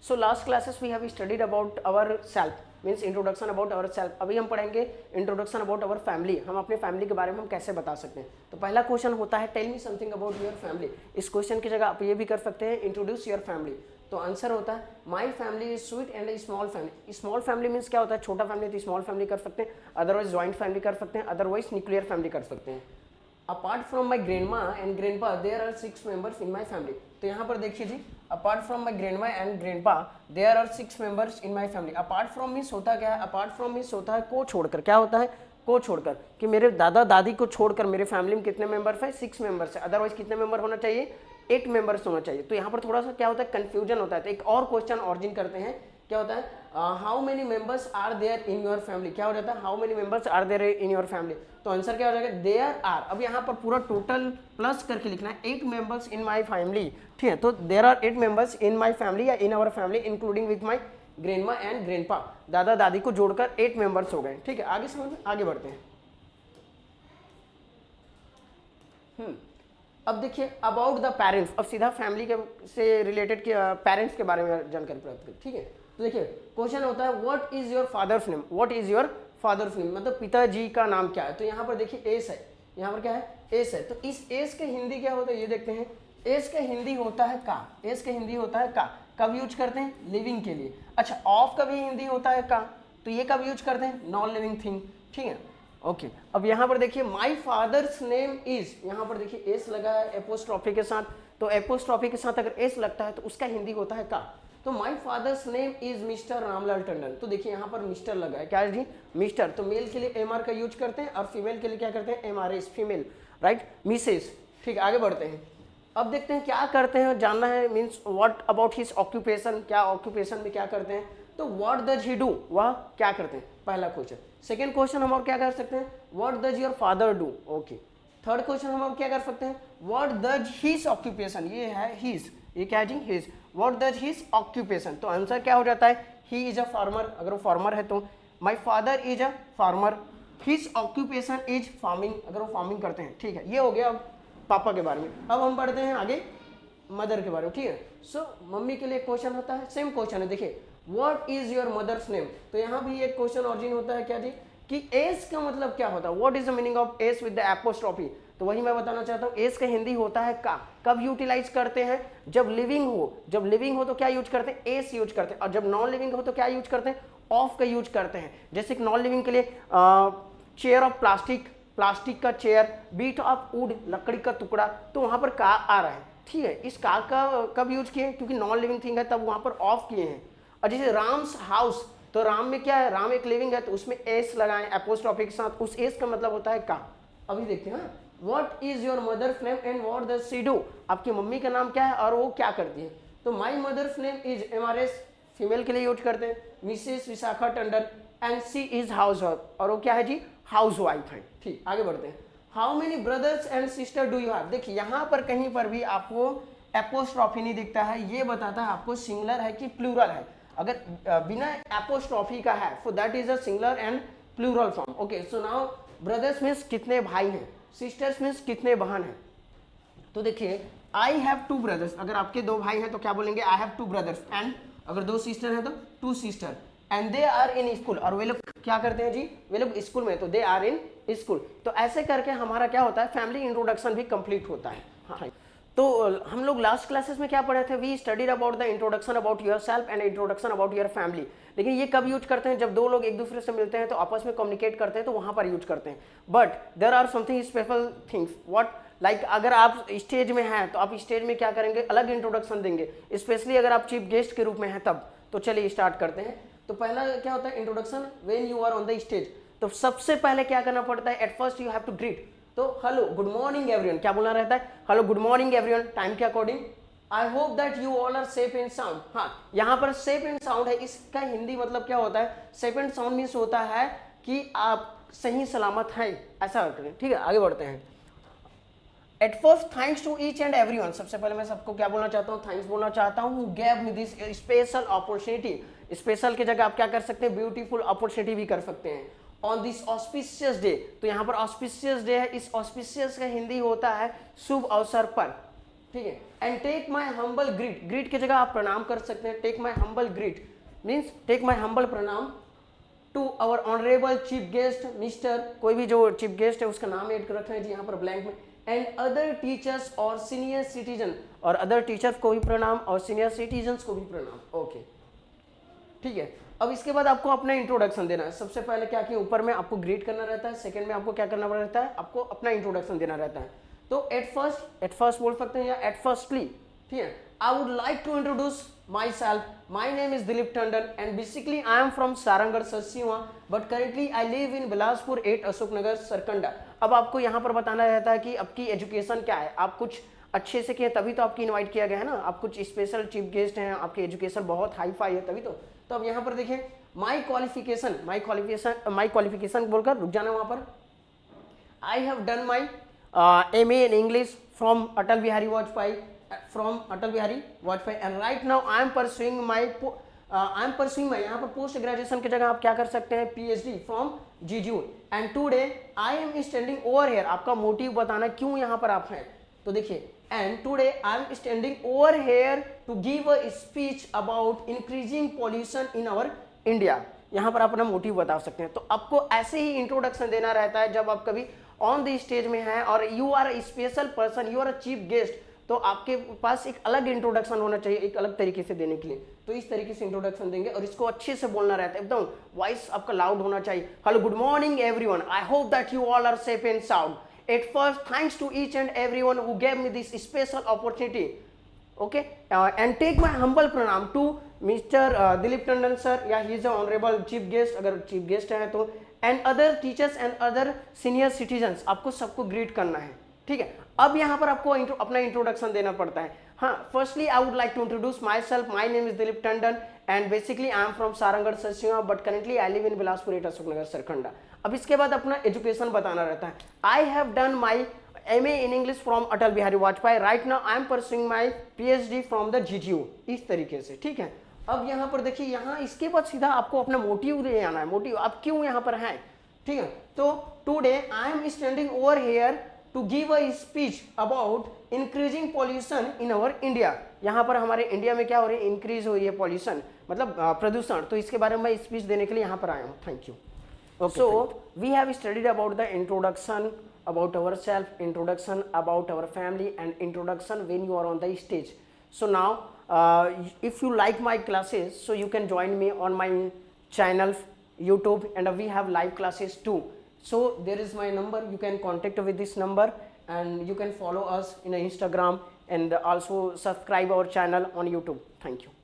So last classes we have studied about our self, means introduction about our self. अभी हम पढ़ेंगे introduction about our family, हम अपने family के बारे में हम कैसे बता सकते हैं। तो पहला क्वेश्चन होता है tell me something about your family. इस क्वेश्चन की जगह आप ये भी कर सकते हैं इंट्रोड्यूस योर फैमिली। तो आंसर होता है my family is sweet and small family. Small family means क्या होता है, छोटा फैमिली, तो स्मॉल फैमिली कर सकते हैं, अदरवाइज ज्वाइंट फैमिली कर सकते हैं, अदरवाइज न्यूक्लियर फैमिली कर सकते हैं। Apart from my grandma and grandpa there are 6 members in my family. तो यहाँ पर देखिए जी, apart from my grandma and grandpa there are 6 members in my family. Apart from means होता क्या है, अपार्ट फ्रॉम मीन्स होता है को छोड़कर। क्या होता है, को छोड़कर, कि मेरे दादा दादी को छोड़कर मेरे फैमिली में कितने मेंबर्स है, 6 मेंबर्स है, अदरवाइज कितने मेंबर होना चाहिए, 8 मेंबर्स होना चाहिए। तो यहाँ पर थोड़ा सा क्या होता है, कंफ्यूजन होता है। तो एक और क्वेश्चन ऑरिजिन करते हैं, क्या होता है, how many members are there in your family. क्या हो जाता है, how many members are there in your family. तो आंसर क्या हो जाएगा, देयर आर। अब यहाँ पर पूरा टोटल प्लस करके लिखना है, 8 मेंबर्स इन माई फैमिली, ठीक है। तो there are 8 members in my family या in our family including with my grandma and grandpa. दादा दादी को जोड़कर 8 मेंबर्स हो गए, ठीक है। आगे समझ में, आगे बढ़ते हैं। अब देखिए अबाउट द पेरेंट्स, अब सीधा फैमिली के से रिलेटेड पेरेंट्स के बारे में जानकारी प्राप्त करें, ठीक है। तो देखिए क्वेश्चन होता है what is your father's name, what is your father's name, मतलब पिताजी का नाम क्या है। तो यहाँ पर देखिए एस है, यहाँ पर क्या है, एस है। तो इस एस के हिंदी क्या होता है ये देखते हैं। एस का हिंदी होता है का, एस का हिंदी होता है का। कब यूज करते हैं, लिविंग के लिए। अच्छा, ऑफ का भी हिंदी होता है का, तो ये कब यूज करते हैं, नॉन लिविंग थिंग, ठीक है। ओके अब यहाँ पर देखिए माई फादर्स नेम इज, यहाँ पर देखिए एस लगा है एपोस्ट्रॉफी के साथ। तो एपोस्ट्रॉफी के साथ अगर एस लगता है तो उसका हिंदी होता है का। तो my father's name is mister Ramlal Tandon. तो देखिए यहाँ पर मिस्टर लगा है, क्या है जी, मिस्टर। तो मेल के लिए एम आर का यूज करते हैं और फीमेल के लिए क्या करते हैं, M R S, female, right, Mrs, ठीक। आगे बढ़ते हैं। अब देखते हैं क्या करते हैं, जानना है, means what about his occupation, क्या ऑक्यूपेशन में क्या करते हैं। तो व्हाट डज ही डू, वह क्या करते हैं, पहला क्वेश्चन। सेकेंड क्वेश्चन हम और क्या कर सकते हैं, what does your father do, okay. Third question हम और क्या कर सकते हैं, व्हाट डज हिज ऑक्यूपेशन, ये है हिज, ये क्या है जी, his. What does his occupation, तो आंसर क्या हो जाता है, ही इज अ फार्मर, अगर वो फार्मर है तो। My father is a farmer, his occupation is farming, अगर वो फार्मिंग करते हैं, ठीक है। ये हो गया अब पापा के बारे में। अब हम पढ़ते हैं आगे मदर के बारे में, ठीक है। सो मम्मी के लिए क्वेश्चन होता है, सेम क्वेश्चन है, देखिए what is your mother's name. तो यहाँ भी एक क्वेश्चन ऑरिजिन होता है क्या जी, कि एस का मतलब क्या होता है, what is the meaning of S with the apostrophe. तो वही मैं बताना चाहता हूँ, एस का हिंदी होता है का। कब यूटिलाइज करते हैं, जब लिविंग हो, जब लिविंग हो तो क्या यूज करते हैं, एस यूज करते हैं। और जब नॉन लिविंग हो तो क्या यूज करते हैं, ऑफ का यूज करते हैं। जैसे कि नॉन लिविंग के लिए चेयर ऑफ प्लास्टिक, प्लास्टिक का चेयर, बीट ऑफ वुड, लकड़ी का टुकड़ा, तो वहां पर का आ रहा है, ठीक है। इस का कब यूज किए, क्योंकि नॉन लिविंग थिंग है तब वहां पर ऑफ किए हैं। और जैसे राम्स हाउस, तो राम में क्या है, राम एक लिविंग है तो उसमें एस लगाएं एपोस्ट्रोफी के साथ, उस एस का मतलब होता है का। अभी देखते हैं what is your mother's name and what does she do, आपकी मम्मी का नाम क्या है और वो क्या करती है। तो my mother's name is MRS, female के लिए यूज करते हैं, Mrs Vishakha Tandon, and she is housewife, और वो क्या है जी, हाउस वाइफ है, ठीक। आगे बढ़ते हैं। How many brothers and sister do you have. देखिए यहाँ पर कहीं पर भी आपको एपोस्ट्रोफी नहीं दिखता है, ये बताता है आपको सिंगुलर है कि प्लूरल है। अगर बिना एपोस्ट्रोफी का है तो that is a singular and plural form, okay. So now brothers means कितने भाई हैं, सिस्टर्स मीन्स कितने बहन हैं। तो देखिए आई हैव 2 ब्रदर्स, अगर आपके 2 भाई हैं तो क्या बोलेंगे, आई हैव 2 ब्रदर्स, एंड अगर 2 सिस्टर हैं तो 2 sister, and they are in school, और वे लोग क्या करते हैं जी, वे लोग स्कूल में, तो दे आर इन स्कूल। तो ऐसे करके हमारा क्या होता है, फैमिली इंट्रोडक्शन भी कंप्लीट होता है। हाँ, तो हम लोग लास्ट क्लासेस में क्या पढ़े थे, we studied about the introduction about your self and introduction about your family. लेकिन ये कब यूज करते हैं, जब 2 लोग एक दूसरे से मिलते हैं तो आपस में कम्युनिकेट करते हैं, तो वहां पर यूज करते हैं। But there are something special things, what like अगर आप स्टेज में हैं तो आप स्टेज में क्या करेंगे, अलग इंट्रोडक्शन देंगे, स्पेशली अगर आप चीफ गेस्ट के रूप में हैं तब। तो चलिए स्टार्ट करते हैं। तो पहला क्या होता है, introduction when you are on the stage. तो सबसे पहले क्या करना पड़ता है, at first you have to greet. तो हेलो गुड मॉर्निंग एवरीवन, क्या बोलना रहता है, hello good morning everyone, time के according. I hope that you all are safe and sound. हाँ, यहाँ पर सेफ एंड साउंड है, इसका हिंदी मतलब क्या होता है, सेफ एंड साउंड मीन्स होता है कि आप सही सलामत हैं, ऐसा करें, ठीक है। आगे बढ़ते हैं। At first thanks to each and everyone, सबसे पहले मैं सबको क्या बोलना चाहता हूँ, थैंक्स बोलना चाहता हूँ, gave me this special opportunity. Special की जगह आप क्या कर सकते हैं, ब्यूटीफुल अपॉर्चुनिटी भी कर सकते हैं। ऑन दिस ऑस्पिशियस डे, तो यहाँ पर ऑस्पिशियस डे है, इस ऑस्पिशियस का हिंदी होता है शुभ अवसर पर, ठीक है। And take my humble greet, greet की जगह आप प्रणाम कर सकते हैं, take my humble greet means take my humble pranam to our honourable chief guest mister, कोई भी जो चीफ गेस्ट है उसका नाम ऐड कर रखना है जी यहाँ पर ब्लैंक में, एंड अदर टीचर्स और सीनियर सिटीजन, और अदर टीचर्स को भी प्रणाम और सीनियर सिटीजन्स को भी प्रणाम। ओके ठीक है। अब इसके बाद आपको अपना इंट्रोडक्शन देना है। सबसे पहले क्या कि ऊपर में आपको ग्रीट करना रहता है, सेकंड में आपको क्या करना रहता है, आपको अपना इंट्रोडक्शन देना रहता है। तो एट फर्स्ट बोल सकते हैं या एट फर्स्टली, ठीक है। I would like to introduce myself, my name is Dilip Tandon and basically I am from Sarangarh Sassiwa but currently I live in Bilaspur 8 Ashok Nagar Sarkanda. अब आपको यहाँ पर बताना रहता है कि आपकी एजुकेशन क्या है, आप कुछ अच्छे से किए तभी तो आपकी इनवाइट किया गया है ना, आप कुछ स्पेशल चीफ गेस्ट हैं, आपकी एजुकेशन बहुत हाई फाई है तभी तो अब यहाँ पर देखिए माई क्वालिफिकेशन बोलकर रुक जाना वहाँ पर। आई have done my MA in English from Atal Bihari Vajpayee and right now I am pursuing my यहाँ पर पोस्ट ग्रेजुएशन की जगह आप क्या कर सकते हैं PhD from GGU and today I am standing over here। आपका मोटिव बताना क्यों यहाँ पर आप हैं, तो देखिए and today I am standing over here to give a speech about increasing pollution in our India। यहाँ पर आप अपना मोटिव बता सकते हैं। तो आपको ऐसे ही इंट्रोडक्शन देना रहता है जब आप कभी ऑन द स्टेज में हैं और you are a special person, you are a chief guest, तो आपके पास एक अलग इंट्रोडक्शन होना चाहिए, एक अलग तरीके से देने के लिए। तो इस तरीके से इंट्रोडक्शन देंगे और इसको अच्छे से बोलना रहता है, एकदम वॉइस आपका लाउड होना चाहिए। Hello good morning everyone, I hope that you all are safe and sound. At first, thanks to each and everyone who gave me this special opportunity. Okay, and take my humble pranam to Mr. Dilip Tandon sir. Yeah, he is the honorable chief guest. अगर chief guest है तो and other teachers and other senior citizens, आपको सबको greet करना है, ठीक है। अब यहाँ पर आपको अपना इंट्रोडक्शन देना पड़ता है। हाँ, firstly I would like to introduce myself, my name is Dilip Tandon and basically I am from Sarangarh Sassiwa but currently I live in Bilaspur 8 Ashok Nagar Sarkanda. अब इसके बाद अपना एजुकेशन बताना रहता है। I have done my MA in English from Atal Bihari Vajpayee, right now I am pursuing my PhD from the GGU, इस तरीके से, ठीक है। अब यहाँ पर देखिए, यहाँ इसके बाद सीधा आपको अपना मोटिव ले आना है, मोटिव आप क्यों यहाँ पर हैं, ठीक है। तो today I am standing over here to give a speech about increasing pollution in our India. यहाँ पर हमारे इंडिया में क्या हो रही है, इंक्रीज हो रही है पॉल्यूशन, मतलब प्रदूषण, तो इसके बारे में मैं स्पीच देने के लिए यहाँ पर आया हूँ। Thank you. So we have studied about the introduction about ourselves, introduction about our family, and introduction when you are on the stage. So now if you like my classes, so you can join me on my channel YouTube, and we have live classes too. So there is my number, you can contact with this number and you can follow us in Instagram and also subscribe our channel on YouTube. Thank you.